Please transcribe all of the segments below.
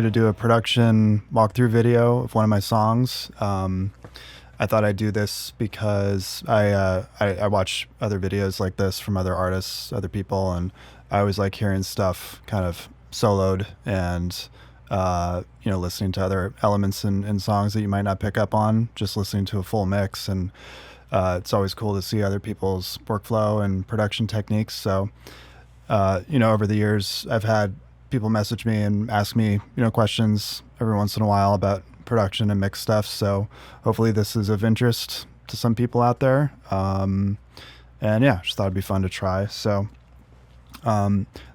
to do a production walkthrough video of one of my songs. I thought I'd do this because I watch other videos like this from other artists, other people, and I always like hearing stuff kind of soloed and listening to other elements in songs that you might not pick up on, just listening to a full mix. And it's always cool to see other people's workflow and production techniques. So, over the years, I've had people message me and ask me, questions every once in a while about production and mix stuff. So hopefully this is of interest to some people out there. And yeah, just thought it'd be fun to try. So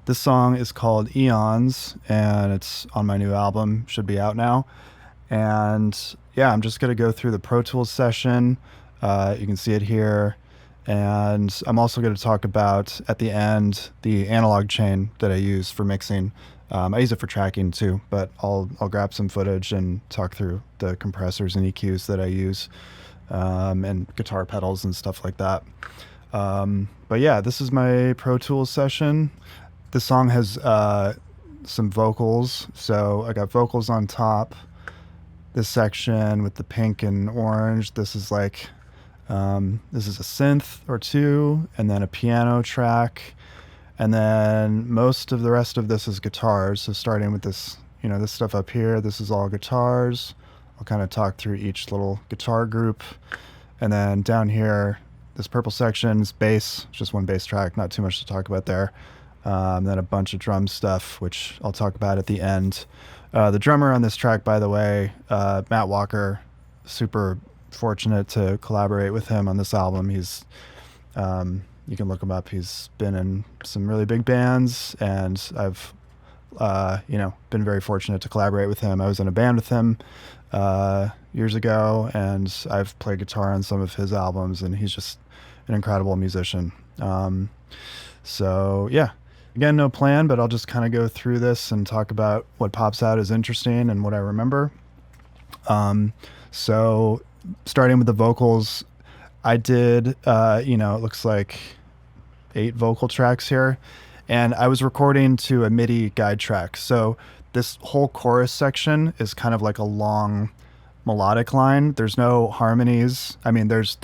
this song is called Eons, and it's on my new album, should be out now. And yeah, I'm just going to go through the Pro Tools session. You can see it here. And I'm also going to talk about, at the end, the analog chain that I use for mixing. I use it for tracking too, but I'll grab some footage and talk through the compressors and EQs that I use, and guitar pedals and stuff like that. But yeah, this is my Pro Tools session. This song has some vocals. So I got vocals on top. This section with the pink and orange, this is like... this is a synth or two, and then a piano track, and then most of the rest of this is guitars. So starting with this, this stuff up here, this is all guitars. I'll kind of talk through each little guitar group. And then down here, this purple section is bass, just one bass track, not too much to talk about there. Then a bunch of drum stuff, which I'll talk about at the end. The drummer on this track, by the way, Matt Walker, super fortunate to collaborate with him on this album. He's you can look him up. He's been in some really big bands, and I've been very fortunate to collaborate with him. I was in a band with him years ago, and I've played guitar on some of his albums, and he's just an incredible musician. So yeah, again, no plan, but I'll just kind of go through this and talk about what pops out as interesting and what I remember. So starting with the vocals, I did, it looks like 8 vocal tracks here, and I was recording to a MIDI guide track. So this whole chorus section is kind of like a long melodic line. There's no harmonies. I mean, there's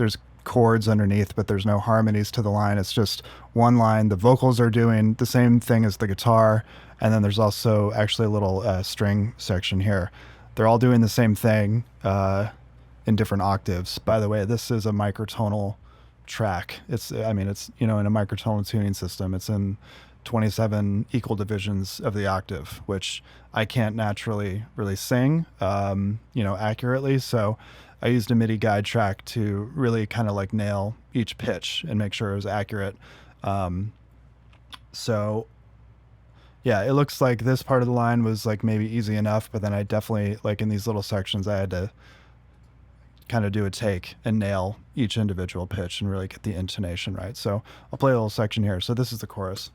chords underneath, but there's no harmonies to the line. It's just one line. The vocals are doing the same thing as the guitar, and then there's also actually a little string section here. They're all doing the same thing, in different octaves. By the way, this is a microtonal track. It's in a microtonal tuning system. It's in 27 equal divisions of the octave, which I can't naturally really sing, accurately. So I used a MIDI guide track to really kind of like nail each pitch and make sure it was accurate. So yeah, it looks like this part of the line was like maybe easy enough, but then I definitely, like in these little sections, I had to kind of do a take and nail each individual pitch and really get the intonation right. So I'll play a little section here. So this is the chorus.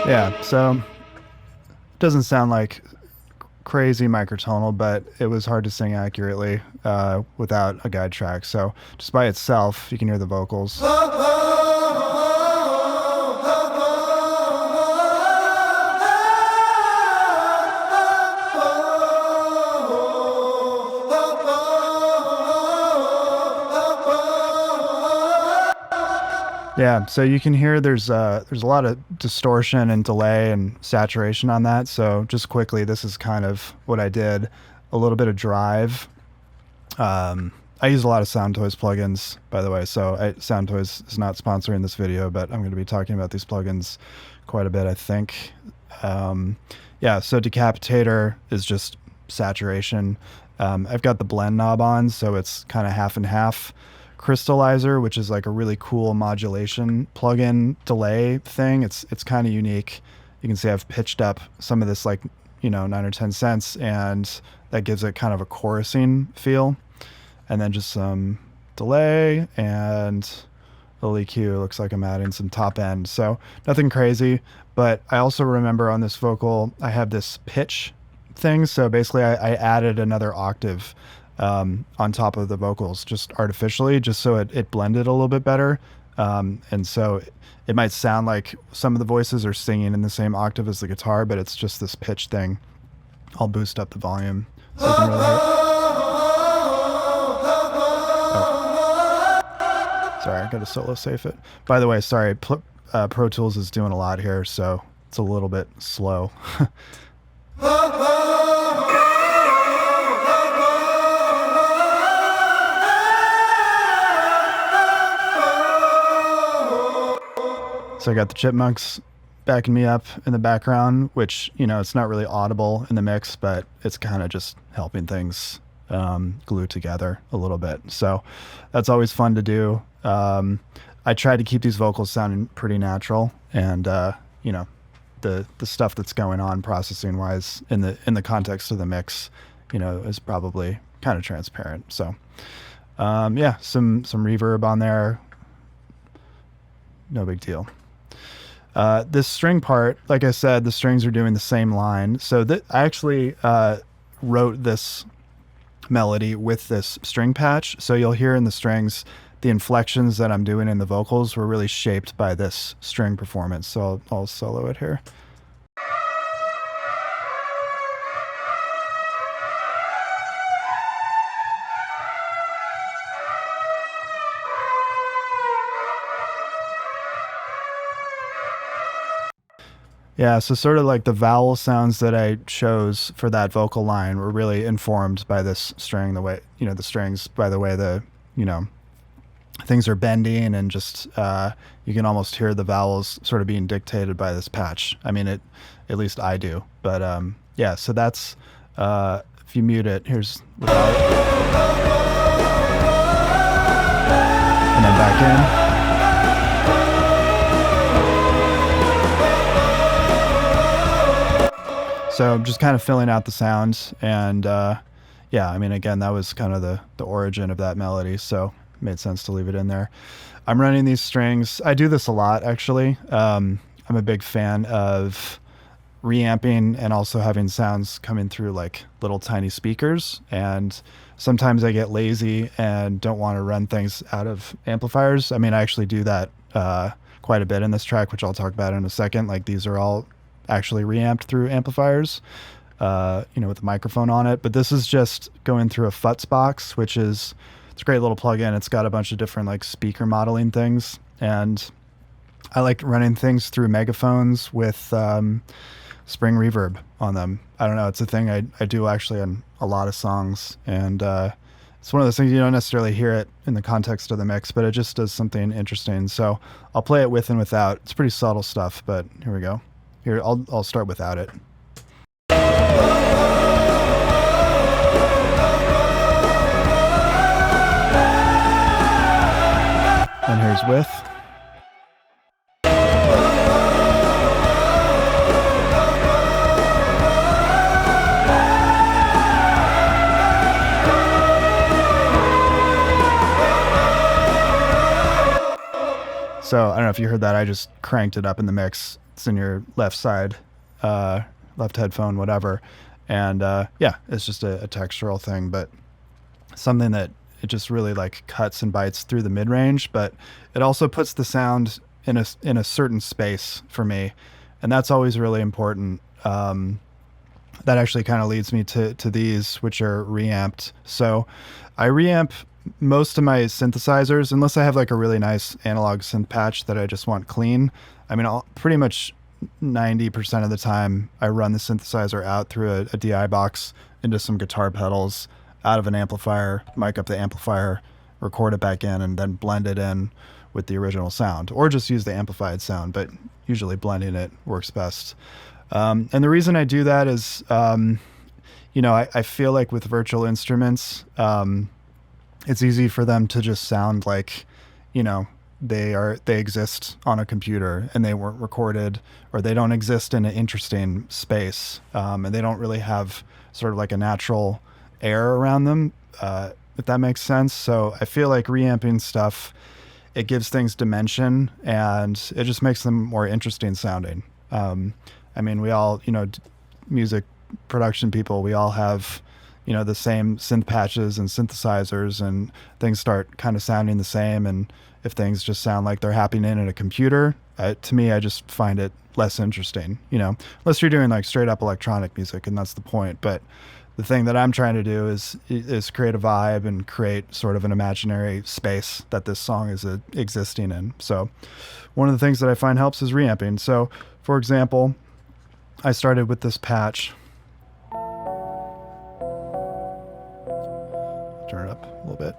Yeah, so it doesn't sound like crazy microtonal, but it was hard to sing accurately without a guide track. So just by itself, you can hear the vocals. Yeah, so you can hear there's a lot of distortion and delay and saturation on that. So just quickly, this is kind of what I did. A little bit of drive. I use a lot of Soundtoys plugins, by the way. So Soundtoys is not sponsoring this video, but I'm going to be talking about these plugins quite a bit, I think. Yeah, so Decapitator is just saturation. I've got the blend knob on, so it's kind of half and half. Crystallizer, which is like a really cool modulation plugin delay thing. It's kind of unique. You can see I've pitched up some of this, like, 9 or 10 cents, and that gives it kind of a chorusing feel. And then just some delay and a little EQ. Looks like I'm adding some top end. So nothing crazy, but I also remember on this vocal, I have this pitch thing. So basically I added another octave on top of the vocals just artificially, just so it blended a little bit better. And so it might sound like some of the voices are singing in the same octave as the guitar, but it's just this pitch thing. I'll boost up the volume so you can really hear it. Sorry, I got to solo safe it. By the way, sorry, Pro Tools is doing a lot here, so it's a little bit slow. So I got the chipmunks backing me up in the background, which, it's not really audible in the mix, but it's kind of just helping things glue together a little bit. So that's always fun to do. I try to keep these vocals sounding pretty natural, and the stuff that's going on processing wise in the context of the mix, is probably kind of transparent. So some reverb on there, no big deal. This string part, like I said, the strings are doing the same line. So I actually wrote this melody with this string patch. So you'll hear in the strings, the inflections that I'm doing in the vocals were really shaped by this string performance. So I'll solo it here. Yeah, so sort of like the vowel sounds that I chose for that vocal line were really informed by this string, the way, the strings, by the way things are bending, and just you can almost hear the vowels sort of being dictated by this patch. I mean, at least I do. But yeah, so that's, if you mute it, here's without it. And then back in. So I'm just kind of filling out the sounds, and yeah, I mean, again, that was kind of the origin of that melody, so it made sense to leave it in there. I'm running these strings. I do this a lot, actually. I'm a big fan of reamping and also having sounds coming through like little tiny speakers, and sometimes I get lazy and don't want to run things out of amplifiers. I mean, I actually do that quite a bit in this track, which I'll talk about in a second. Like, these are all actually reamped through amplifiers, with the microphone on it. But this is just going through a Futz box, which is, it's a great little plugin. It's got a bunch of different like speaker modeling things, and I like running things through megaphones with spring reverb on them. I don't know, it's a thing I do actually on a lot of songs, and it's one of those things you don't necessarily hear it in the context of the mix, but it just does something interesting. So I'll play it with and without. It's pretty subtle stuff, but here we go. Here, I'll start without it. And here's with. So I don't know if you heard that. I just cranked it up in the mix. It's in your left side, left headphone, whatever. And yeah, it's just a textural thing, but something that it just really like cuts and bites through the mid-range, but it also puts the sound in a certain space for me. And that's always really important. That actually kind of leads me to these, which are reamped. So I reamp most of my synthesizers, unless I have like a really nice analog synth patch that I just want clean. I mean, pretty much 90% of the time I run the synthesizer out through a DI box into some guitar pedals, out of an amplifier, mic up the amplifier, record it back in, and then blend it in with the original sound, or just use the amplified sound, but usually blending it works best. And the reason I do that is, I feel like with virtual instruments, it's easy for them to just sound like, they exist on a computer and they weren't recorded, or they don't exist in an interesting space, and they don't really have sort of like a natural air around them, if that makes sense. So I feel like reamping stuff, it gives things dimension and it just makes them more interesting sounding. I mean, we all, music production people, we all have, the same synth patches and synthesizers, and things start kind of sounding the same. And if things just sound like they're happening in a computer, to me, I just find it less interesting, unless you're doing like straight up electronic music, and that's the point. But the thing that I'm trying to do is create a vibe and create sort of an imaginary space that this song is existing in. So one of the things that I find helps is reamping. So for example, I started with this patch. Turn it up a little bit.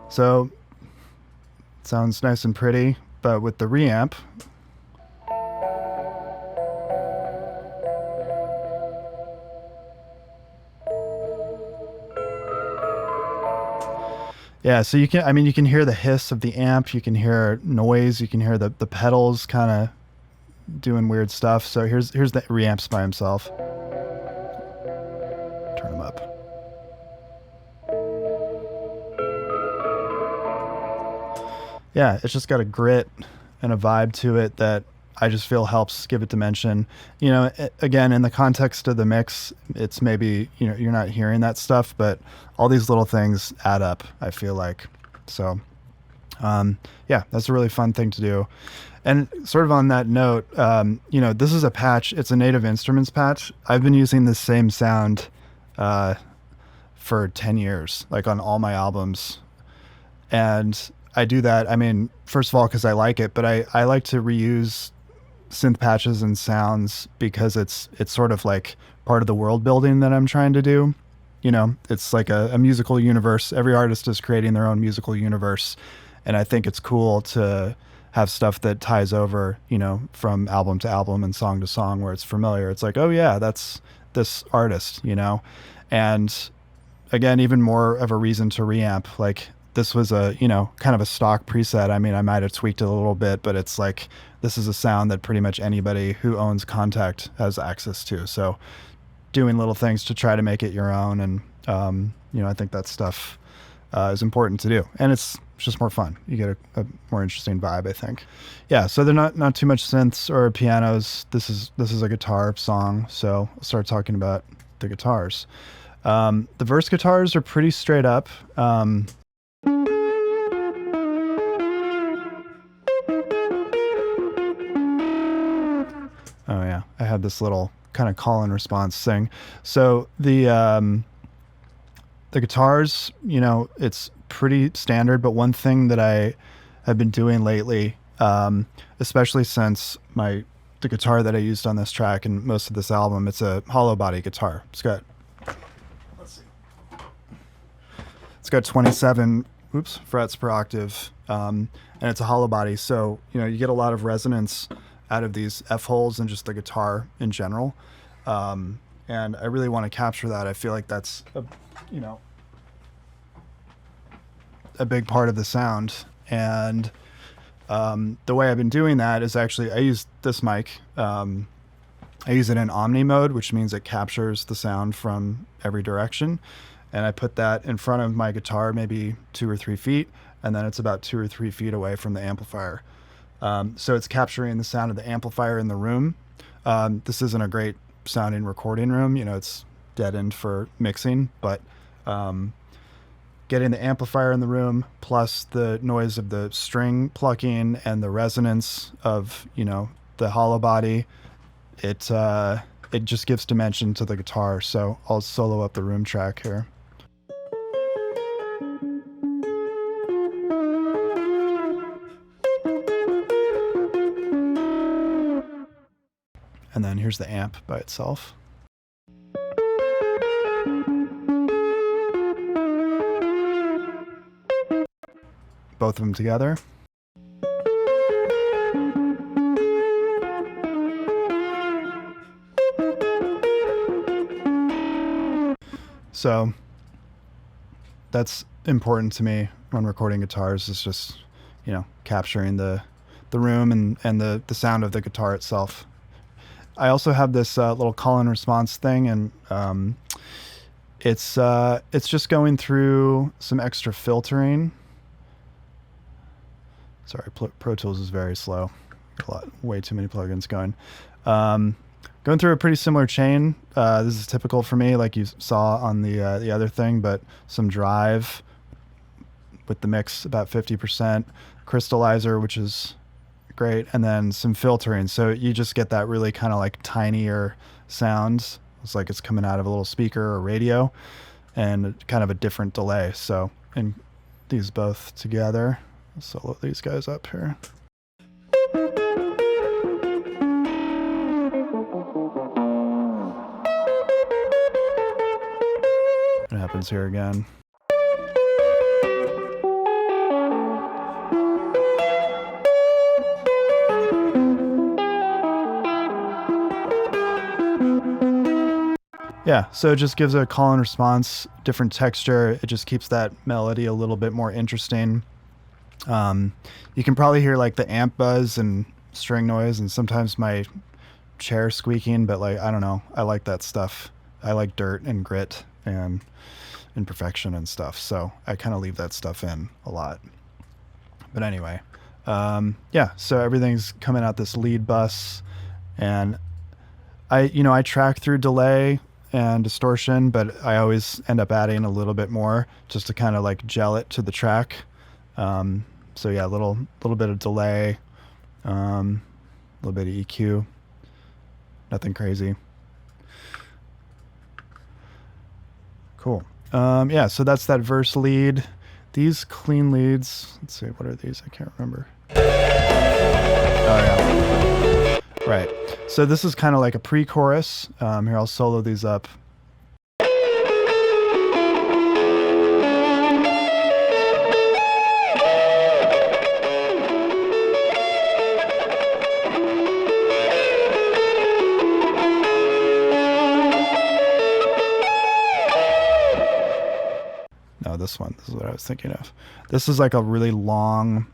So it sounds nice and pretty, but with the reamp, yeah, so you can hear the hiss of the amp, you can hear noise, you can hear the pedals kind of doing weird stuff. So here's the reamps by himself. Turn them up. Yeah, it's just got a grit and a vibe to it that I just feel helps give it dimension. Again, in the context of the mix, it's maybe, you're not hearing that stuff, but all these little things add up, I feel like. So, yeah, that's a really fun thing to do. And sort of on that note, this is a patch. It's a Native Instruments patch. I've been using the same sound for 10 years, like on all my albums. And I do that, I mean, first of all, because I like it, but I like to reuse synth patches and sounds because it's sort of like part of the world building that I'm trying to do. It's like a musical universe. Every artist is creating their own musical universe. And I think it's cool to have stuff that ties over, from album to album and song to song where it's familiar. It's like, oh yeah, that's this artist, And again, even more of a reason to reamp. Like, this was a, kind of a stock preset. I mean, I might have tweaked it a little bit, but it's like, this is a sound that pretty much anybody who owns Contact has access to. So doing little things to try to make it your own. And, I think that stuff is important to do. And it's just more fun. You get a more interesting vibe, I think. Yeah, so they're not too much synths or pianos. This is a guitar song. So I'll start talking about the guitars. The verse guitars are pretty straight up. Oh yeah, I had this little kind of call and response thing. So the guitars, it's pretty standard, but one thing that I have been doing lately, especially since the guitar that I used on this track and most of this album, it's a hollow body guitar. It's got 27 frets per octave, and it's a hollow body, so you get a lot of resonance out of these F holes and just the guitar in general. And I really want to capture that. I feel like that's a big part of the sound. And the way I've been doing that is actually I use this mic. I use it in Omni mode, which means it captures the sound from every direction. And I put that in front of my guitar, maybe 2 or 3 feet, and then it's about 2 or 3 feet away from the amplifier. So it's capturing the sound of the amplifier in the room. This isn't a great sounding recording room, it's deadened for mixing, but getting the amplifier in the room plus the noise of the string plucking and the resonance of, the hollow body, it just gives dimension to the guitar. So I'll solo up the room track here. And then here's the amp by itself. Both of them together. So that's important to me when recording guitars, is just, you know, capturing the room and the sound of the guitar itself. I also have this little call and response thing, and it's just going through some extra filtering. Sorry, Pro Tools is very slow. Way too many plugins going. Going through a pretty similar chain. This is typical for me, like you saw on the other thing, but some drive with the mix about 50%, crystallizer, which is great, and then some filtering. So you just get that really kind of like tinier sound. It's like it's coming out of a little speaker or radio, and kind of a different delay. So, and these both together, I'll solo these guys up here. It happens here again. Yeah, so it just gives a call and response, different texture. It just keeps that melody a little bit more interesting. You can probably hear like the amp buzz and string noise, and sometimes my chair squeaking, but like, I don't know. I like that stuff. I like dirt and grit and imperfection and stuff. So I kind of leave that stuff in a lot. But anyway, yeah, so everything's coming out this lead bus, and I track through delay and distortion, but I always end up adding a little bit more just to kind of like gel it to the track. So yeah, a little bit of delay, a little bit of EQ, nothing crazy. Cool. Yeah, so that's that verse lead. These clean leads, let's see, what are these? I can't remember. Oh yeah. Right. So this is kind of like a pre-chorus. Here, I'll solo these up. No, this one. This is what I was thinking of. This is like a really long,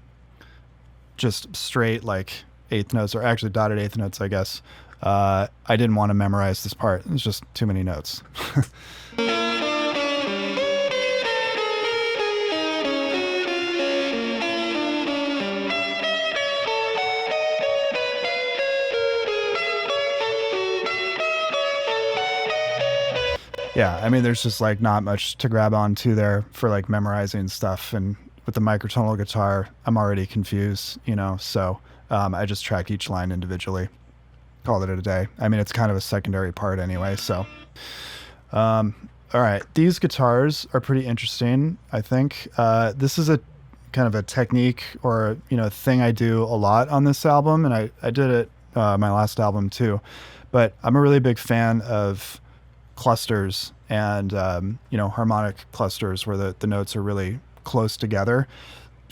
just straight like eighth notes, or actually dotted eighth notes, I guess. I didn't want to memorize this part. It's just too many notes. Yeah, I mean, there's just like not much to grab onto there for like memorizing stuff. And with the microtonal guitar, I'm already confused, you know, so I just track each line individually, call it a day. I mean, it's kind of a secondary part anyway, so. All right, these guitars are pretty interesting, I think. This is a kind of a technique or, you know, thing I do a lot on this album, and I did it my last album too. But I'm a really big fan of clusters and, you know, harmonic clusters where the notes are really close together,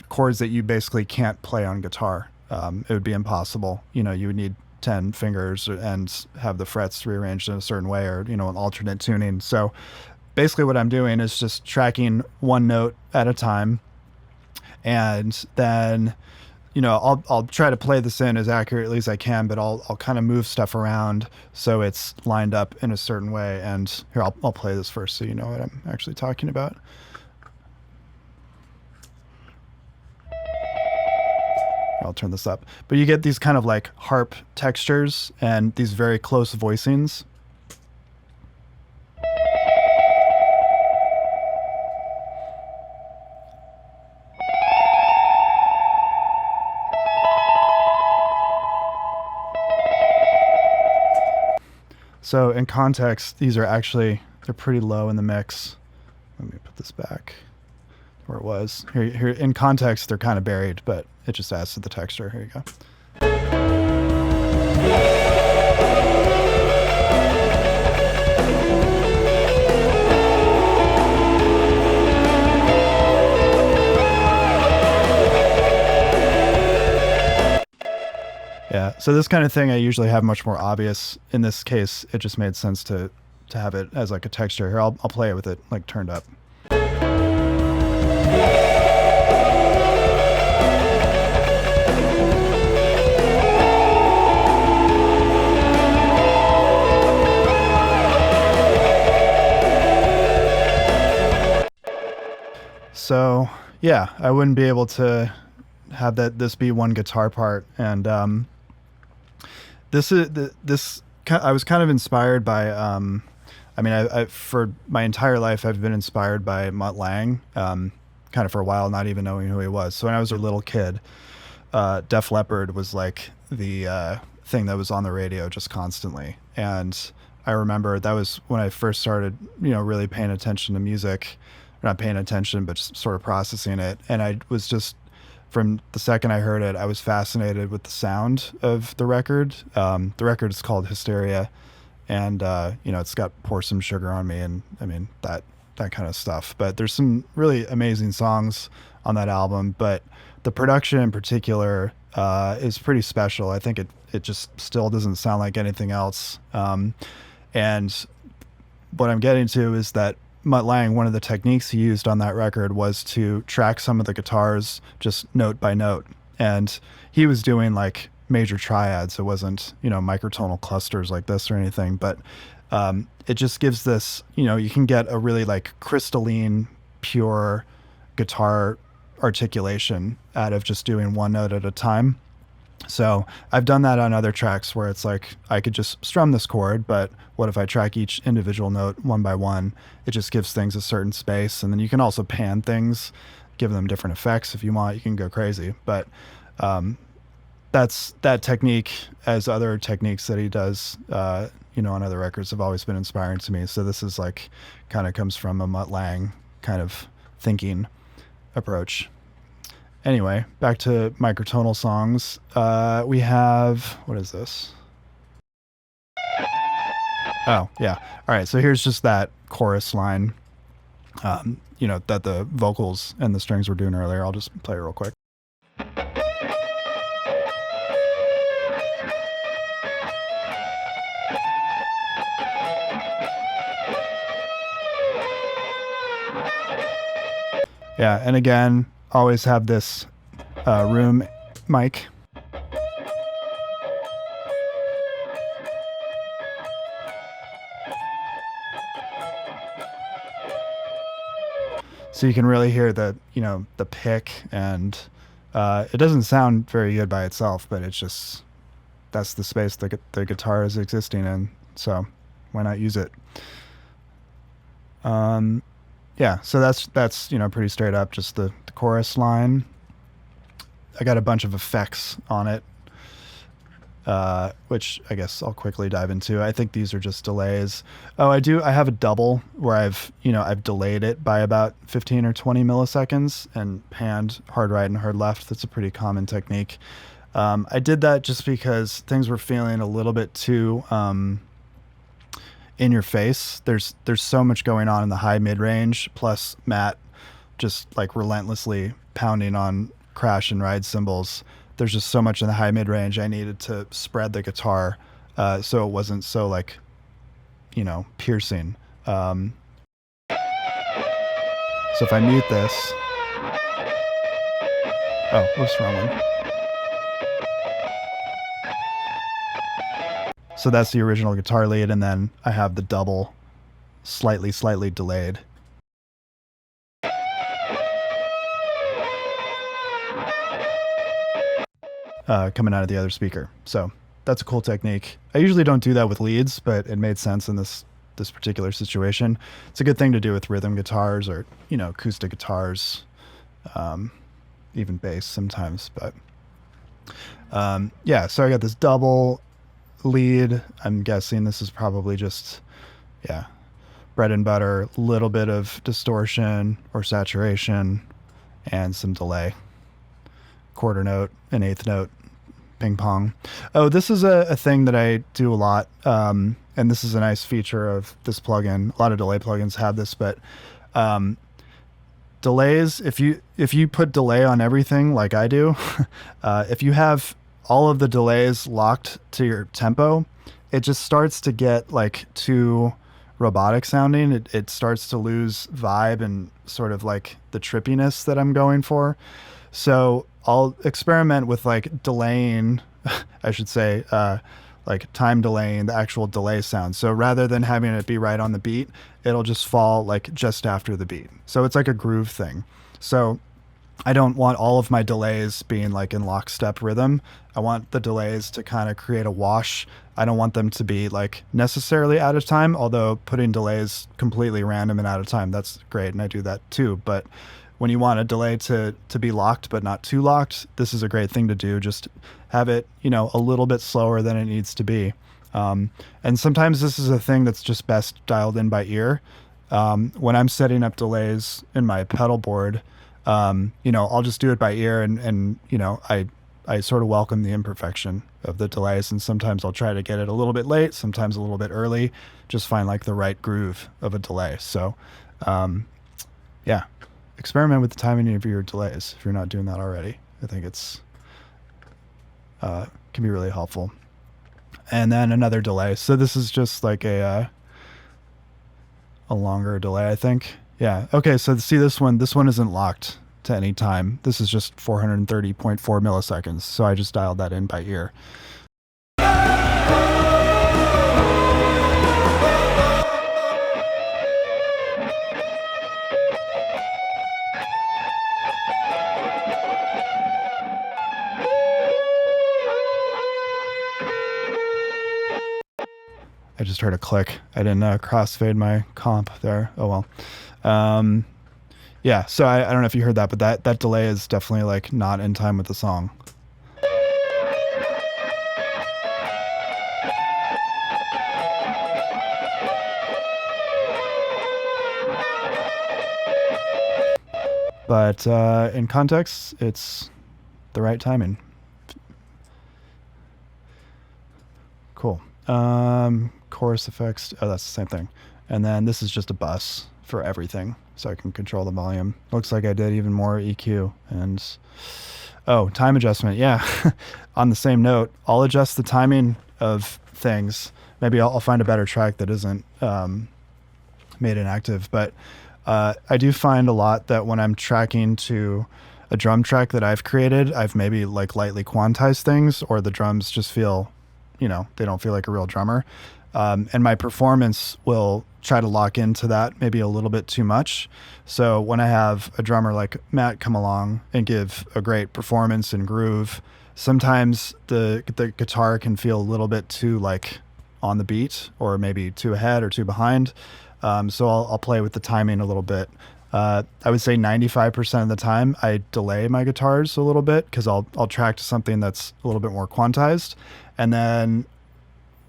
chords that you basically can't play on guitar. It would be impossible. You know, you would need 10 fingers and have the frets rearranged in a certain way, or, you know, an alternate tuning. So basically what I'm doing is just tracking one note at a time, and then, you know, I'll try to play this in as accurately as I can, but I'll kind of move stuff around so it's lined up in a certain way. And here, I'll play this first so you know what I'm actually talking about. I'll turn this up. But you get these kind of like harp textures and these very close voicings. So in context, these are actually, they're pretty low in the mix. Let me put this back where it was. Here in context, they're kind of buried, but it just adds to the texture. Here you go. Yeah, so this kind of thing I usually have much more obvious. In this case, it just made sense to have it as like a texture. Here, I'll play it with it like turned up. So yeah, I wouldn't be able to have this be one guitar part, and this is this. I was kind of inspired by. I mean, I for my entire life I've been inspired by Mutt Lange, kind of for a while, not even knowing who he was. So when I was a little kid, Def Leppard was like the thing that was on the radio just constantly, and I remember that was when I first started, really paying attention to music, not paying attention, but just sort of processing it. And I was just, from the second I heard it, I was fascinated with the sound of the record. The record is called Hysteria, and it's got Pour Some Sugar on Me, and I mean that kind of stuff. But there's some really amazing songs on that album, but the production in particular is pretty special. I think it just still doesn't sound like anything else. And what I'm getting to is that Mutt Lange, one of the techniques he used on that record was to track some of the guitars just note by note. And he was doing like major triads. It wasn't, microtonal clusters like this or anything, but it just gives this, you can get a really like crystalline, pure guitar articulation out of just doing one note at a time. So I've done that on other tracks where it's like I could just strum this chord, but what if I track each individual note one by one? It just gives things a certain space, and then you can also pan things, give them different effects if you want. You can go crazy, but that technique, as other techniques that he does, on other records, have always been inspiring to me. So this is like kind of comes from a Mutt Lange kind of thinking approach. Anyway, back to microtonal songs. We have, what is this? Oh, yeah. All right, so here's just that chorus line, that the vocals and the strings were doing earlier. I'll just play it real quick. Yeah, and again, always have this room mic. So you can really hear the pick, and it doesn't sound very good by itself, but it's just, that's the space that the guitar is existing in. So why not use it? Yeah, so that's pretty straight up, just the chorus line. I got a bunch of effects on it, which I guess I'll quickly dive into. I think these are just delays. Oh, I have a double where I've delayed it by about 15 or 20 milliseconds and panned hard right and hard left. That's a pretty common technique. I did that just because things were feeling a little bit too in your face. There's so much going on in the high mid range, plus Matt just like relentlessly pounding on crash and ride cymbals. There's just so much in the high mid range. I needed to spread the guitar so it wasn't so like piercing. So if I mute this, oh, whoops, wrong one. So that's the original guitar lead, and then I have the double slightly delayed. Coming out of the other speaker. So that's a cool technique. I usually don't do that with leads, but it made sense in this particular situation. It's a good thing to do with rhythm guitars or, acoustic guitars, even bass sometimes. But yeah, so I got this double lead. I'm guessing this is probably just, bread and butter, little bit of distortion or saturation and some delay. Quarter note, an eighth note, ping pong. Oh, this is a thing that I do a lot, and this is a nice feature of this plugin. A lot of delay plugins have this, but delays, if you put delay on everything like I do, if you have all of the delays locked to your tempo, it just starts to get like too robotic sounding. It starts to lose vibe and sort of like the trippiness that I'm going for. So I'll experiment with like delaying, I should say, like time delaying the actual delay sound. So rather than having it be right on the beat, it'll just fall like just after the beat. So it's like a groove thing. So I don't want all of my delays being like in lockstep rhythm. I want the delays to kind of create a wash. I don't want them to be like necessarily out of time, although putting delays completely random and out of time, that's great. And I do that too. But when you want a delay to be locked, but not too locked, this is a great thing to do. Just have it, a little bit slower than it needs to be. And sometimes this is a thing that's just best dialed in by ear. When I'm setting up delays in my pedal board, I'll just do it by ear and I sort of welcome the imperfection of the delays. And sometimes I'll try to get it a little bit late, sometimes a little bit early, just find like the right groove of a delay. So, yeah, experiment with the timing of your delays if you're not doing that already. I think it's, can be really helpful. And then another delay. So this is just like a longer delay, I think. Yeah. Okay. So see this one isn't locked to any time. This is just 430.4 milliseconds. So I just dialed that in by ear. I just heard a click. I didn't crossfade my comp there. Oh well. Yeah, so I don't know if you heard that, but that delay is definitely like not in time with the song. But in context, it's the right timing. Cool. Chorus effects. Oh, that's the same thing. And then this is just a bus for everything, so I can control the volume. Looks like I did even more EQ. And oh, time adjustment. Yeah. On the same note, I'll adjust the timing of things. Maybe I'll find a better track that isn't made inactive. But I do find a lot that when I'm tracking to a drum track that I've created, I've maybe like lightly quantized things, or the drums just feel, they don't feel like a real drummer. And my performance will try to lock into that maybe a little bit too much. So when I have a drummer like Matt come along and give a great performance and groove, sometimes the guitar can feel a little bit too like on the beat, or maybe too ahead or too behind. So I'll play with the timing a little bit. I would say 95% of the time I delay my guitars a little bit, because I'll track to something that's a little bit more quantized. And then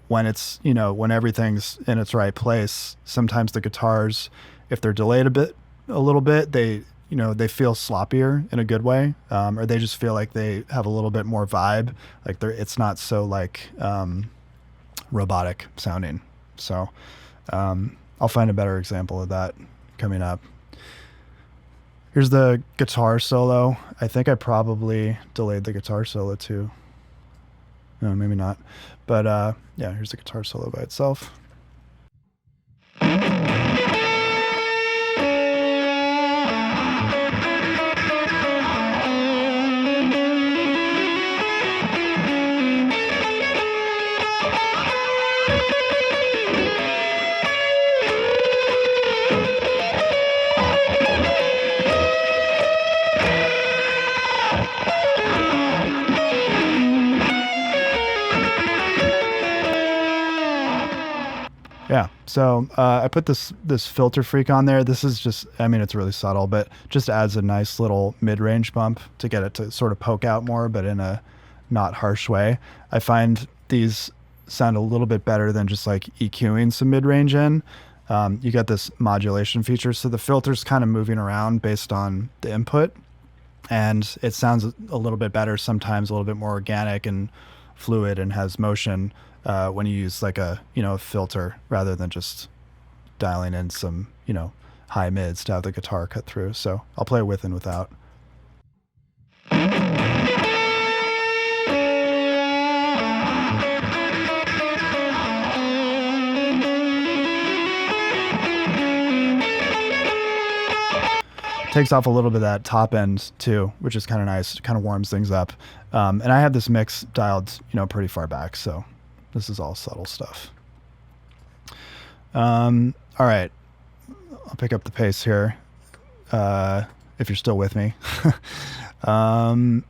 when it's, when everything's in its right place, sometimes the guitars, if they're delayed a little bit, they feel sloppier in a good way. Or they just feel like they have a little bit more vibe. Like it's not so like, robotic sounding. So, I'll find a better example of that coming up. Here's the guitar solo. I think I probably delayed the guitar solo too. No, maybe not. But yeah, here's the guitar solo by itself. Yeah, so I put this filter freak on there. This is just, it's really subtle, but just adds a nice little mid-range bump to get it to sort of poke out more, but in a not harsh way. I find these sound a little bit better than just like EQing some mid-range in. You get this modulation feature, so the filter's kind of moving around based on the input, and it sounds a little bit better sometimes, a little bit more organic and fluid and has motion when you use like a filter rather than just dialing in some high mids to have the guitar cut through. So I'll play with and without. Takes off a little bit of that top end too, which is kind of nice. It kind of warms things up. And I have this mix dialed, pretty far back, so this is all subtle stuff. All right, I'll pick up the pace here. if you're still with me. um,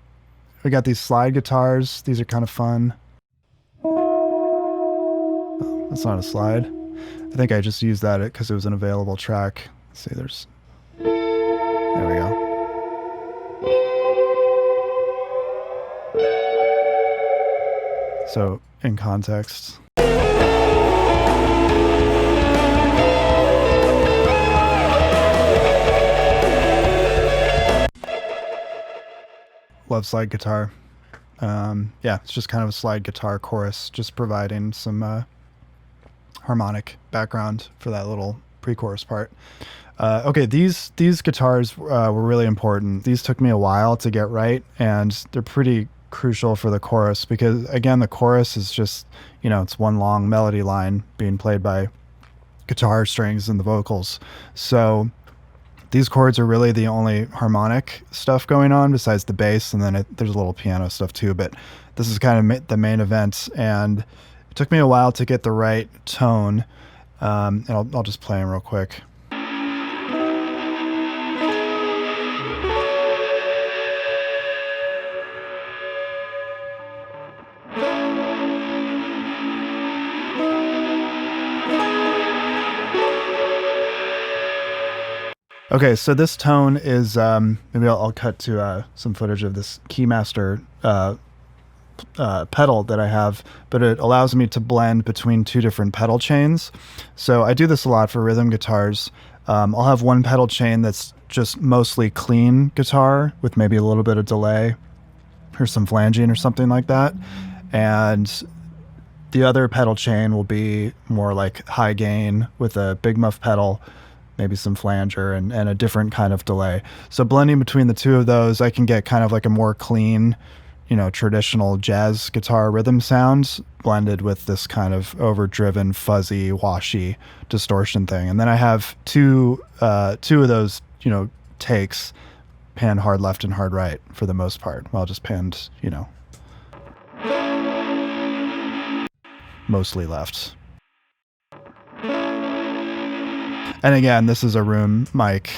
we got these slide guitars. These are kind of fun. Oh, that's not a slide. I think I just used that because it was an available track. Let's see, there we go. So in context. Love slide guitar. Yeah, it's just kind of a slide guitar chorus, just providing some harmonic background for that little pre-chorus part. Okay, these guitars were really important. These took me a while to get right, and they're pretty crucial for the chorus because, again, the chorus is just, it's one long melody line being played by guitar strings and the vocals. So these chords are really the only harmonic stuff going on besides the bass, and then there's a little piano stuff too, but this is kind of the main event, and it took me a while to get the right tone. And I'll just play them real quick. Okay, so this tone is, maybe I'll cut to some footage of this Keymaster pedal that I have, but it allows me to blend between two different pedal chains. So I do this a lot for rhythm guitars. I'll have one pedal chain that's just mostly clean guitar with maybe a little bit of delay or some flanging or something like that. And the other pedal chain will be more like high gain with a big muff pedal, maybe some flanger and a different kind of delay. So blending between the two of those, I can get kind of like a more clean, traditional jazz guitar rhythm sounds blended with this kind of overdriven, fuzzy, washy distortion thing. And then I have two of those, takes panned hard left and hard right for the most part. Well, just panned, mostly left. And again, this is a room mic.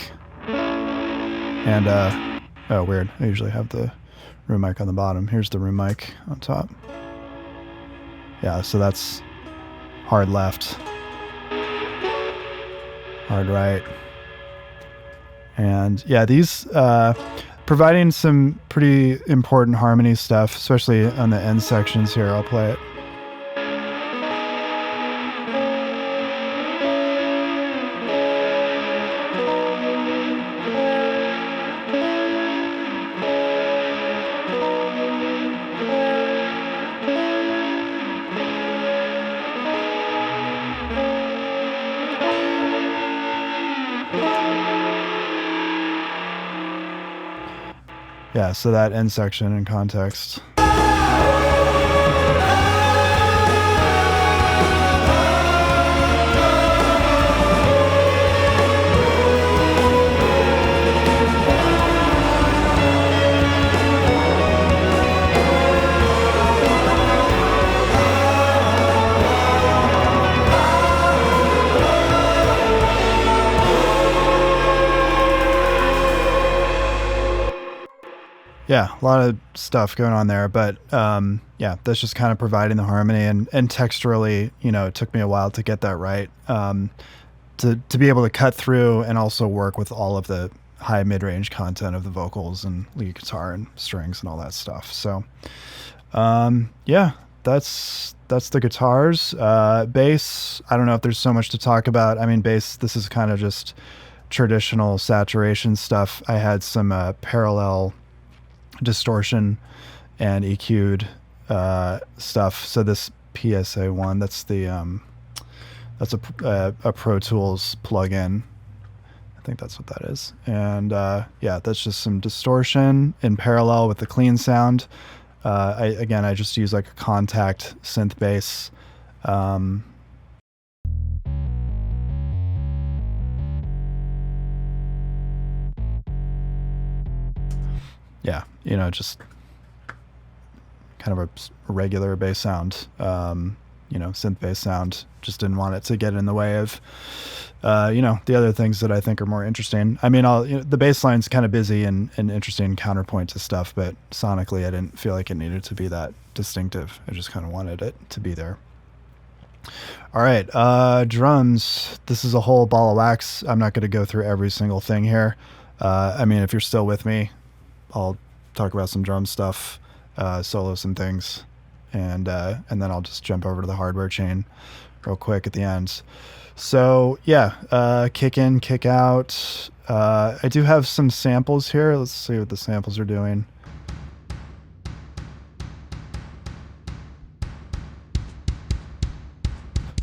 And, oh, weird. I usually have the room mic on the bottom. Here's the room mic on top. Yeah, so that's hard left, hard right. And yeah, these, providing some pretty important harmony stuff, especially on the end sections here. I'll play it. Yeah, so that end section in context. Yeah, a lot of stuff going on there, but yeah, that's just kind of providing the harmony and texturally, it took me a while to get that right, to be able to cut through and also work with all of the high mid-range content of the vocals and lead guitar and strings and all that stuff. So yeah, that's the guitars. Bass, I don't know if there's so much to talk about. I mean, bass, this is kind of just traditional saturation stuff. I had some parallel distortion and EQ'd stuff. So this PSA one, that's the that's a Pro Tools plugin. I think that's what that is. And yeah, that's just some distortion in parallel with the clean sound. I just use like a contact synth bass. Yeah, just kind of a regular bass sound, synth bass sound. Just didn't want it to get in the way of you know, the other things that I think are more interesting. I mean, the bass line's kind of busy and interesting counterpoint to stuff, but sonically I didn't feel like it needed to be that distinctive. I just kind of wanted it to be there. All right, drums. This is a whole ball of wax. I'm not going to go through every single thing here. I mean, if you're still with me, I'll talk about some drum stuff, solo some things, and then I'll just jump over to the hardware chain real quick at the end. So yeah, kick in, kick out. I do have some samples here. Let's see what the samples are doing.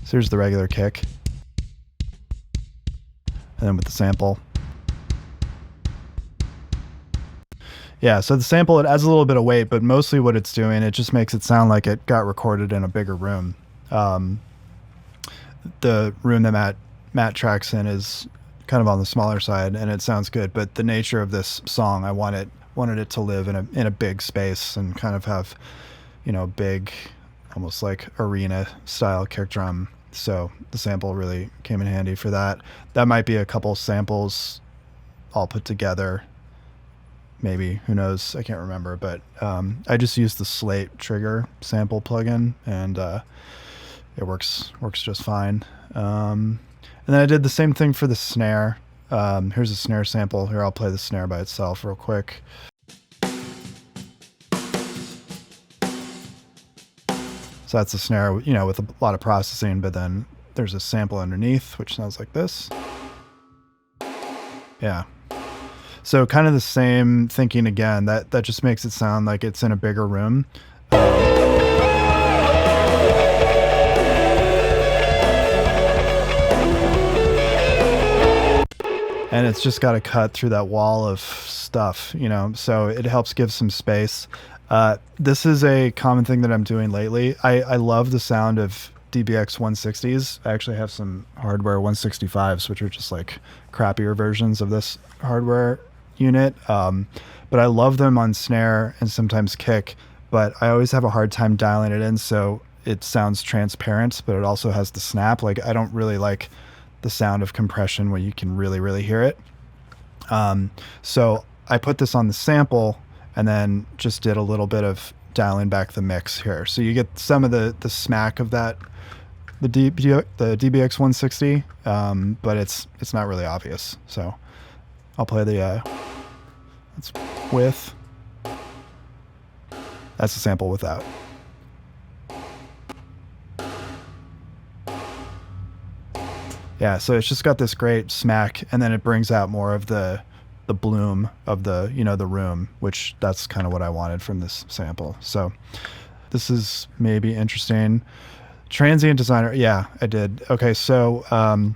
So here's the regular kick. And then with the sample. Yeah, so the sample, it adds a little bit of weight, but mostly what it's doing, it just makes it sound like it got recorded in a bigger room. The room that Matt tracks in is kind of on the smaller side, and it sounds good, but the nature of this song, I wanted it to live in a big space and kind of have, you know, big, almost like arena style kick drum. So the sample really came in handy for that. That might be a couple samples all put together. Maybe, who knows? I can't remember, but I just used the Slate trigger sample plugin, and it works just fine. And then I did the same thing for the snare. Here's a snare sample. Here, I'll play the snare by itself real quick. So that's the snare, you know, with a lot of processing, but then there's a sample underneath, which sounds like this. Yeah. So kind of the same thinking again, that just makes it sound like it's in a bigger room. And it's just got to cut through that wall of stuff, you know, so it helps give some space. This is a common thing that I'm doing lately. I love the sound of DBX 160s. I actually have some hardware 165s, which are just like crappier versions of this hardware unit. But I love them on snare and sometimes kick, but I always have a hard time dialing it in so it sounds transparent, but it also has the snap. Like, I don't really like the sound of compression when you can really, really hear it. So I put this on the sample and then just did a little bit of dialing back the mix here. So you get some of the smack of that, the DBX 160, but it's not really obvious. So I'll play the, it's with, that's the sample without. Yeah, so it's just got this great smack, and then it brings out more of the bloom of the, you know, the room, which that's kind of what I wanted from this sample. So this is maybe interesting. Transient designer, yeah, I did. Okay, so I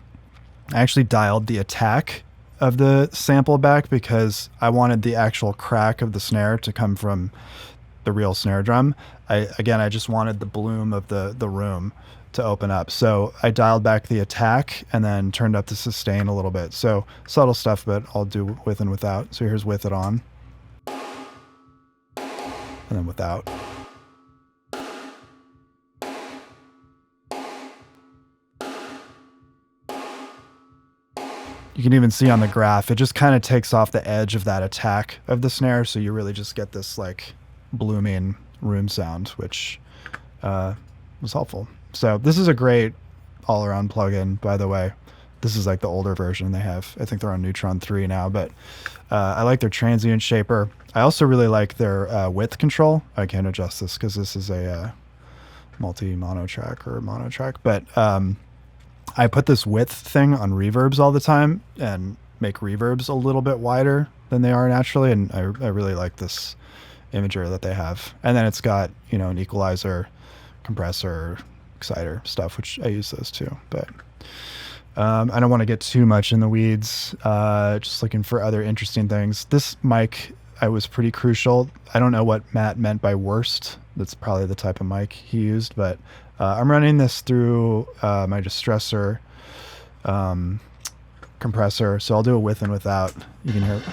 actually dialed the attack of the sample back because I wanted the actual crack of the snare to come from the real snare drum. I just wanted the bloom of the room to open up. So I dialed back the attack and then turned up the sustain a little bit. So subtle stuff, but I'll do with and without. So here's with it on. And then without. You can even see on the graph, it just kind of takes off the edge of that attack of the snare. So you really just get this like blooming room sound, which was helpful. So this is a great all-around plugin, by the way. This is like the older version they have. I think they're on Neutron 3 now, but I like their transient shaper. I also really like their width control. I can't adjust this because this is a multi-mono track or mono track, but I put this width thing on reverbs all the time and make reverbs a little bit wider than they are naturally, and I really like this imager that they have. And then it's got, you know, an equalizer, compressor, exciter stuff, which I use those too, but I don't want to get too much in the weeds. Just looking for other interesting things. This mic, I was pretty crucial. I don't know what Matt meant by worst. That's probably the type of mic he used, but I'm running this through my distressor compressor, so I'll do it with and without. You can hear it.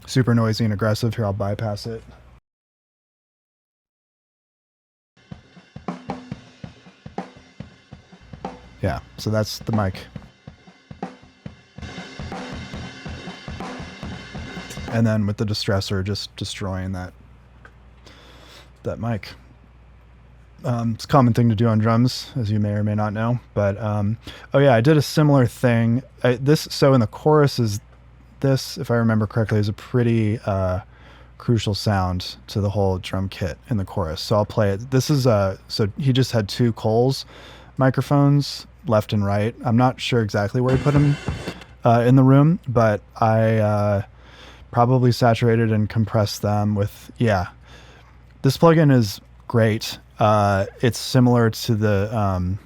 Super noisy and aggressive. Here, I'll bypass it. Yeah, so that's the mic. And then with the distressor, just destroying that mic. It's a common thing to do on drums, as you may or may not know. But oh yeah, I did a similar thing. So in the chorus is this, if I remember correctly, is a pretty crucial sound to the whole drum kit in the chorus. So I'll play it. This is so he just had two Coles microphones, left and right. I'm not sure exactly where he put them in the room, but I probably saturated and compressed them with, yeah. This plugin is great. It's similar to the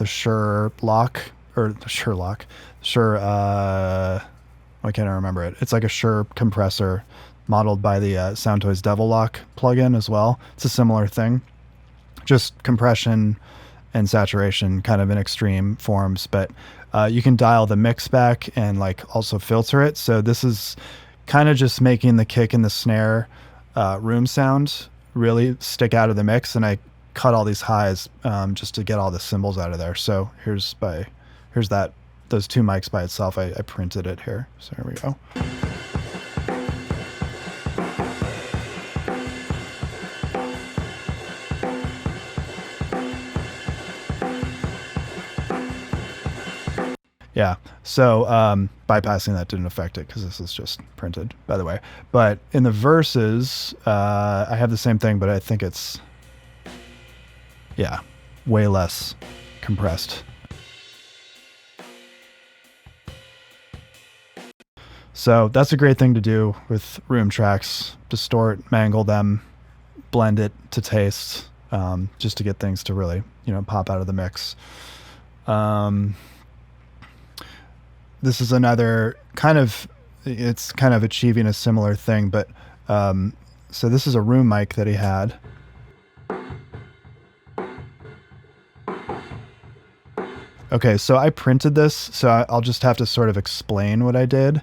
Shure lock, or the Shure lock. Shure, why can't I remember it? It's like a Shure compressor modeled by the Soundtoys Devil Lock plugin as well. It's a similar thing. Just compression and saturation kind of in extreme forms, but you can dial the mix back and like also filter it. So this is kind of just making the kick and the snare room sound really stick out of the mix, and I cut all these highs just to get all the cymbals out of there. So here's that, those two mics by itself. I printed it here. So here we go. Yeah, so bypassing that didn't affect it because this is just printed, by the way. But in the verses, I have the same thing, but I think it's, yeah, way less compressed. So that's a great thing to do with room tracks: distort, mangle them, blend it to taste, just to get things to really, pop out of the mix. This is another it's kind of achieving a similar thing, but so this is a room mic that he had. Okay, so I printed this, so I'll just have to sort of explain what I did.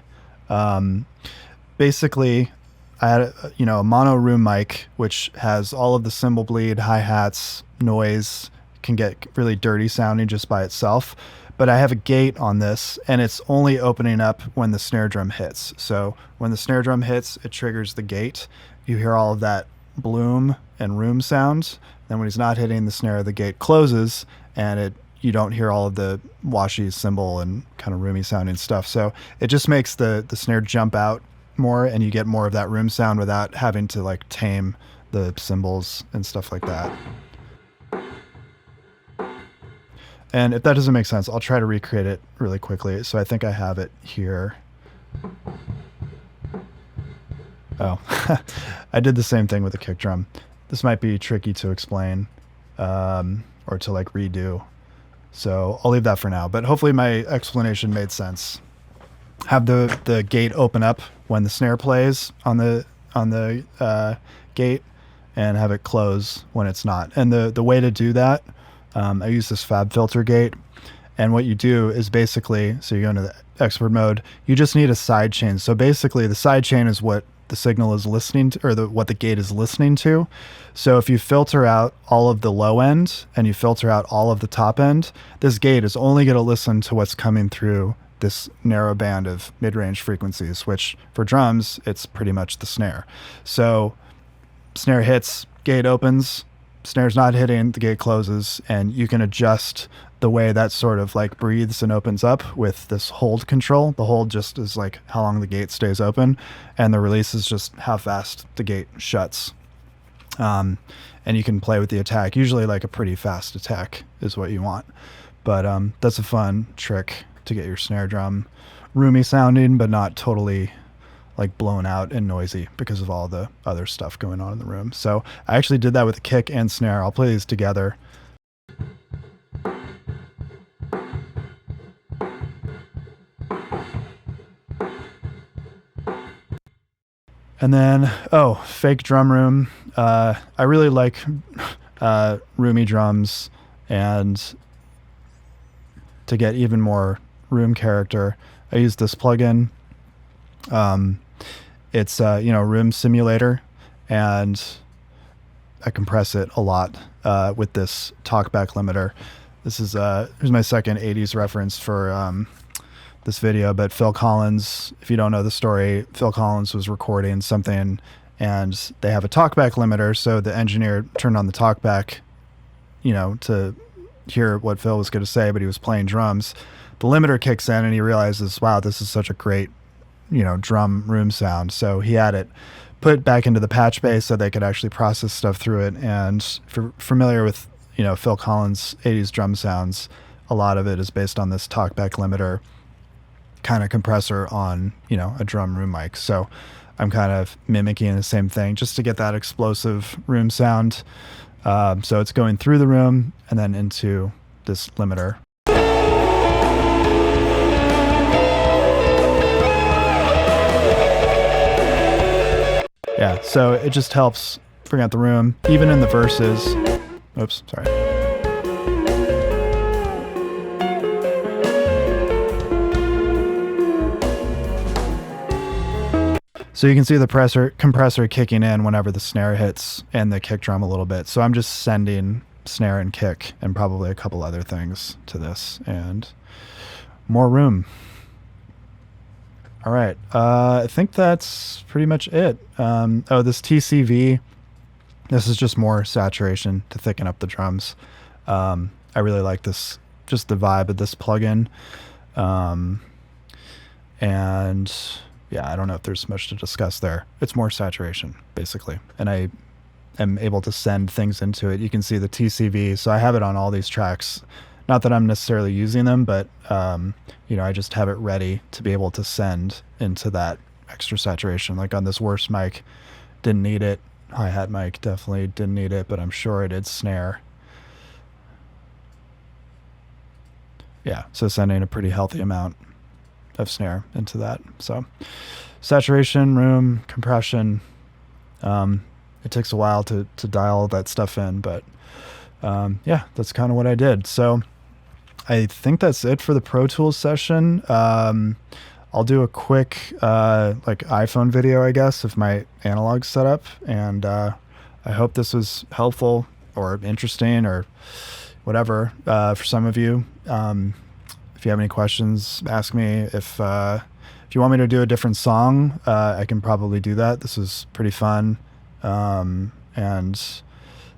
Basically, I had a mono room mic, which has all of the cymbal bleed, hi-hats, noise, can get really dirty sounding just by itself. But I have a gate on this, and it's only opening up when the snare drum hits. So when the snare drum hits, it triggers the gate. You hear all of that bloom and room sound. Then when he's not hitting the snare, the gate closes, and you don't hear all of the washy cymbal and kind of roomy sounding stuff. So it just makes the snare jump out more, and you get more of that room sound without having to like tame the cymbals and stuff like that. And if that doesn't make sense, I'll try to recreate it really quickly. So I think I have it here. Oh, I did the same thing with the kick drum. This might be tricky to explain or to like redo. So I'll leave that for now. But hopefully my explanation made sense. Have the gate open up when the snare plays on the gate, and have it close when it's not. And the way to do that, I use this Fab Filter gate, and what you do is basically, so you go into the expert mode, you just need a side chain. So basically the side chain is what the signal is listening to, or what the gate is listening to. So if you filter out all of the low end and you filter out all of the top end, this gate is only going to listen to what's coming through this narrow band of mid-range frequencies, which for drums, it's pretty much the snare. So snare hits, gate opens, snare's not hitting, the gate closes, and you can adjust the way that sort of like breathes and opens up with this hold control. The hold just is like how long the gate stays open, and the release is just how fast the gate shuts. And you can play with the attack. Usually like a pretty fast attack is what you want. But that's a fun trick to get your snare drum roomy sounding, but not totally like blown out and noisy because of all the other stuff going on in the room. So I actually did that with the kick and snare. I'll play these together. And then, fake drum room. I really like roomy drums, and to get even more room character, I use this plugin. It's room simulator, and I compress it a lot with this talkback limiter. This is here's my second 80s reference for this video, but Phil Collins, if you don't know the story, Phil Collins was recording something and they have a talkback limiter, so the engineer turned on the talkback, you know, to hear what Phil was going to say, but he was playing drums. The limiter kicks in and he realizes, wow, this is such a great, you know, drum room sound. So he had it put back into the patch bay so they could actually process stuff through it. And if you're familiar with, you know, Phil Collins 80s drum sounds, a lot of it is based on this talkback limiter kind of compressor on, you know, a drum room mic. So I'm kind of mimicking the same thing just to get that explosive room sound. So it's going through the room and then into this limiter. Yeah, so it just helps bring out the room, even in the verses. Oops, sorry. So you can see the compressor kicking in whenever the snare hits and the kick drum a little bit. So I'm just sending snare and kick and probably a couple other things to this and more room. All right, I think that's pretty much it. Oh, this TCV, this is just more saturation to thicken up the drums. I really like this, just the vibe of this plugin. And yeah, I don't know if there's much to discuss there. It's more saturation, basically. And I am able to send things into it. You can see the TCV. So I have it on all these tracks. Not that I'm necessarily using them, but, you know, I just have it ready to be able to send into that extra saturation. Like on this worst mic, didn't need it. Hi-hat mic definitely didn't need it, but I'm sure it did snare. Yeah, so sending a pretty healthy amount of snare into that. So saturation, room, compression, it takes a while to dial that stuff in, but yeah, that's kind of what I did. So I think that's it for the Pro Tools session. I'll do a quick like iPhone video, I guess, of my analog setup, and I hope this was helpful or interesting or whatever for some of you. If you have any questions, ask me. If you want me to do a different song, I can probably do that. This is pretty fun, and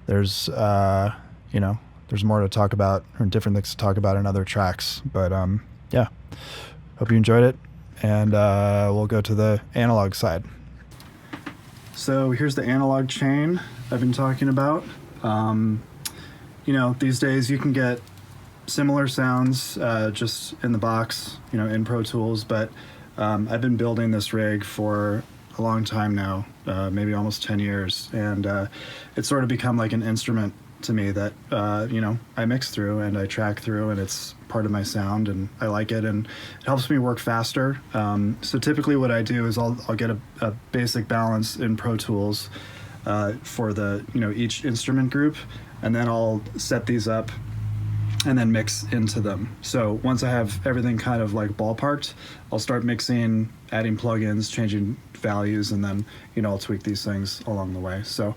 there's you know, there's more to talk about or different things to talk about in other tracks. But yeah, hope you enjoyed it, and we'll go to the analog side. So here's the analog chain I've been talking about. You know, these days you can get similar sounds just in the box, you know, in Pro Tools, but I've been building this rig for a long time now, maybe almost 10 years, and it's sort of become like an instrument to me that you know, I mix through and I track through, and it's part of my sound, and I like it, and it helps me work faster. So typically what I do is I'll get a basic balance in Pro Tools for the, you know, each instrument group, and then I'll set these up and then mix into them. So once I have everything kind of like ballparked, I'll start mixing, adding plugins, changing values, and then, you know, I'll tweak these things along the way. So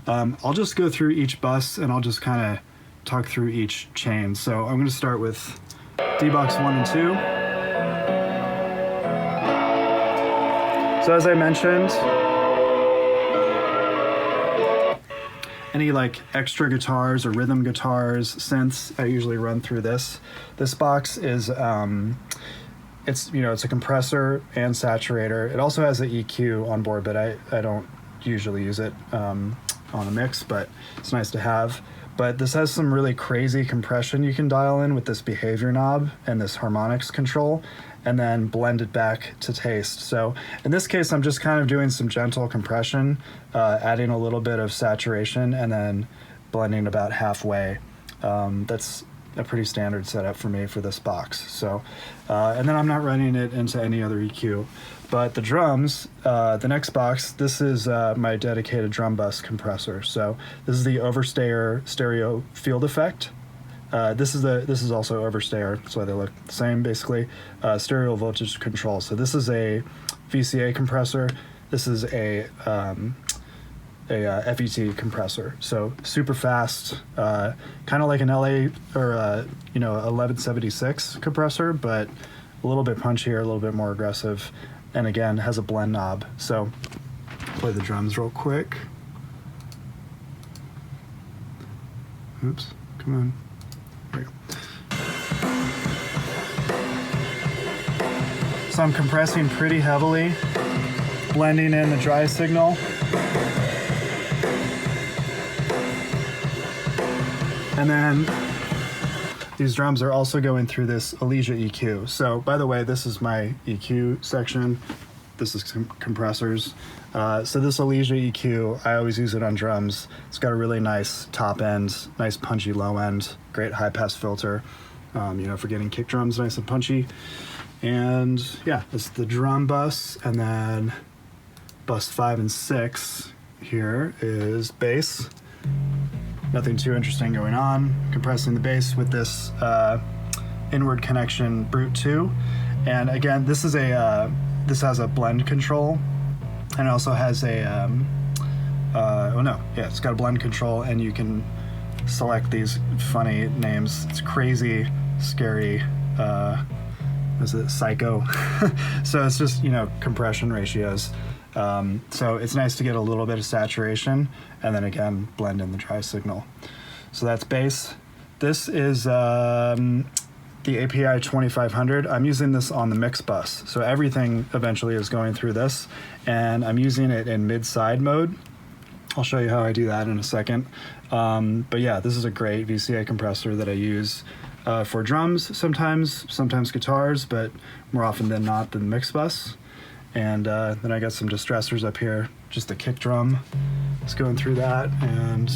I'll just go through each bus and I'll just kind of talk through each chain. So I'm going to start with D-Box 1 and 2. So as I mentioned, any like extra guitars or rhythm guitars, synths, I usually run through this. This box is, it's, you know, it's a compressor and saturator. It also has an EQ on board, but I don't usually use it on a mix, but it's nice to have. But this has some really crazy compression you can dial in with this behavior knob and this harmonics control, and then blend it back to taste. So in this case, I'm just kind of doing some gentle compression, adding a little bit of saturation, and then blending about halfway. That's a pretty standard setup for me for this box. So, and then I'm not running it into any other EQ. But the drums, the next box, this is my dedicated drum bus compressor. So this is the Overstayer stereo field effect. This is also Overstayer, that's why they look the same, basically. Stereo voltage control. So this is a VCA compressor. This is a FET compressor. So super fast, kind of like an LA or 1176 compressor, but a little bit punchier, a little bit more aggressive, and again has a blend knob. So play the drums real quick. Oops, come on. There we go. So I'm compressing pretty heavily, blending in the dry signal. And then these drums are also going through this Elysia EQ. So by the way, this is my EQ section. This is compressors. So this Elysia EQ, I always use it on drums. It's got a really nice top end, nice punchy low end, great high pass filter, for getting kick drums nice and punchy. And yeah, it's the drum bus, and then bus 5 and 6 here is bass. Nothing too interesting going on. Compressing the bass with this inward connection Brute 2. And again, this has a blend control, and it also has it's got a blend control, and you can select these funny names. It's crazy, scary, psycho. So it's just, compression ratios. So it's nice to get a little bit of saturation, and then again, blend in the dry signal. So that's bass. This is the API 2500. I'm using this on the mix bus. So everything eventually is going through this, and I'm using it in mid-side mode. I'll show you how I do that in a second. But yeah, this is a great VCA compressor that I use for drums sometimes guitars, but more often than not the mix bus. And then I got some distressors up here, just the kick drum. It's going through that, and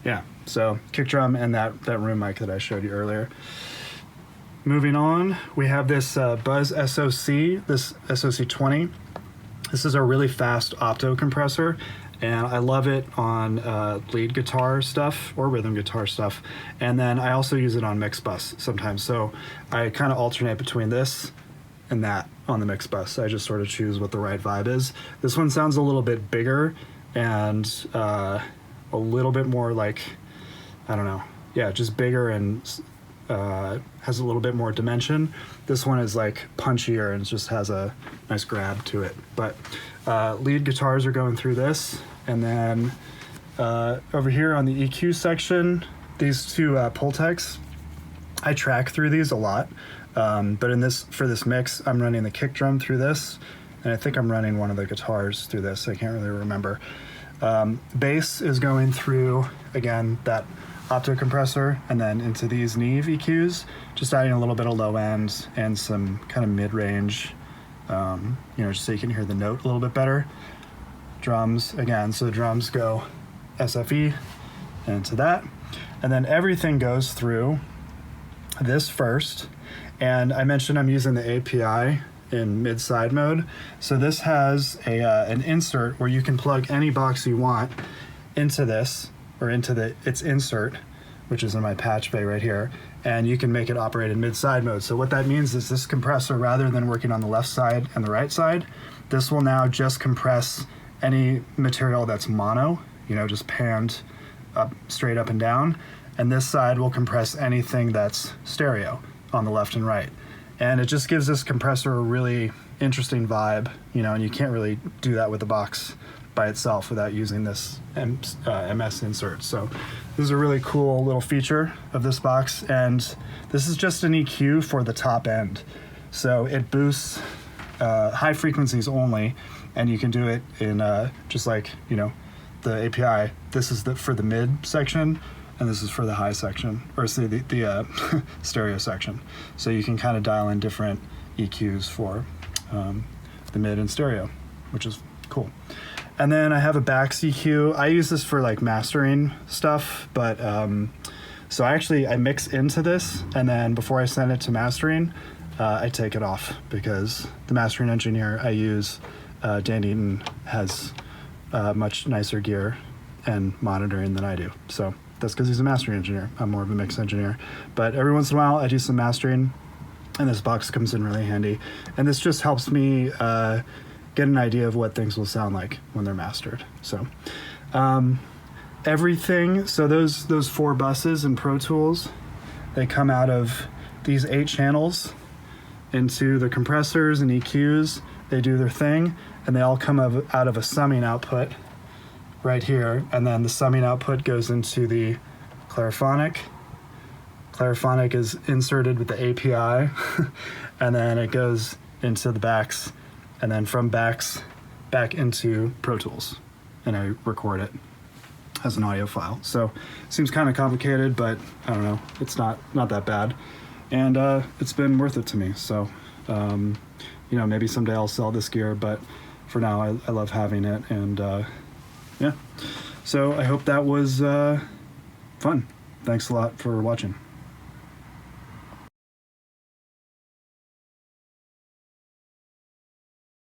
yeah, so kick drum and that room mic that I showed you earlier. Moving on, we have this Buzz SOC, this SOC20. This is a really fast opto compressor, and I love it on lead guitar stuff or rhythm guitar stuff. And then I also use it on mix bus sometimes. So I kind of alternate between this and that on the mix bus. I just sort of choose what the right vibe is. This one sounds a little bit bigger and a little bit more like, I don't know. Yeah, just bigger and has a little bit more dimension. This one is like punchier and just has a nice grab to it. But lead guitars are going through this. And then over here on the EQ section, these two Pultecs, I track through these a lot. But for this mix, I'm running the kick drum through this. And I think I'm running one of the guitars through this. I can't really remember. Bass is going through, again, that opto compressor, and then into these Neve EQs, just adding a little bit of low end and some kind of mid-range, just so you can hear the note a little bit better. Drums, again, so the drums go SFE into that, and then everything goes through this first. And I mentioned I'm using the API in mid-side mode, so this has an insert where you can plug any box you want into this, or into its insert, which is in my patch bay right here, and you can make it operate in mid-side mode. So what that means is this compressor, rather than working on the left side and the right side, this will now just compress any material that's mono, just panned up, straight up and down, and this side will compress anything that's stereo on the left and right. And it just gives this compressor a really interesting vibe, and you can't really do that with the box by itself without using this MS insert. So this is a really cool little feature of this box, and this is just an EQ for the top end. So it boosts high frequencies only, and you can do it in just like, the API. This is for the mid section, and this is for the high section, or the stereo section. So you can kind of dial in different EQs for the mid and stereo, which is cool. And then I have a Bax EQ. I use this for like mastering stuff, but so I mix into this, and then before I send it to mastering, I take it off, because the mastering engineer I use, Dan Eaton, has much nicer gear and monitoring than I do. So That's because he's a mastering engineer. I'm more of a mix engineer. But every once in a while, I do some mastering, and this box comes in really handy. And this just helps me get an idea of what things will sound like when they're mastered. So everything, so those 4 buses in Pro Tools, they come out of these 8 channels into the compressors and EQs. They do their thing, and they all come out of a summing output right here, and then the summing output goes into the clariphonic. Clariphonic is inserted with the API, and then it goes into the backs, and then from backs back into Pro Tools, and I record it as an audio file. So it seems kind of complicated, but I don't know, it's not that bad, and it's been worth it to me. So maybe someday I'll sell this gear, but for now I love having it. And yeah, so I hope that was fun. Thanks a lot for watching.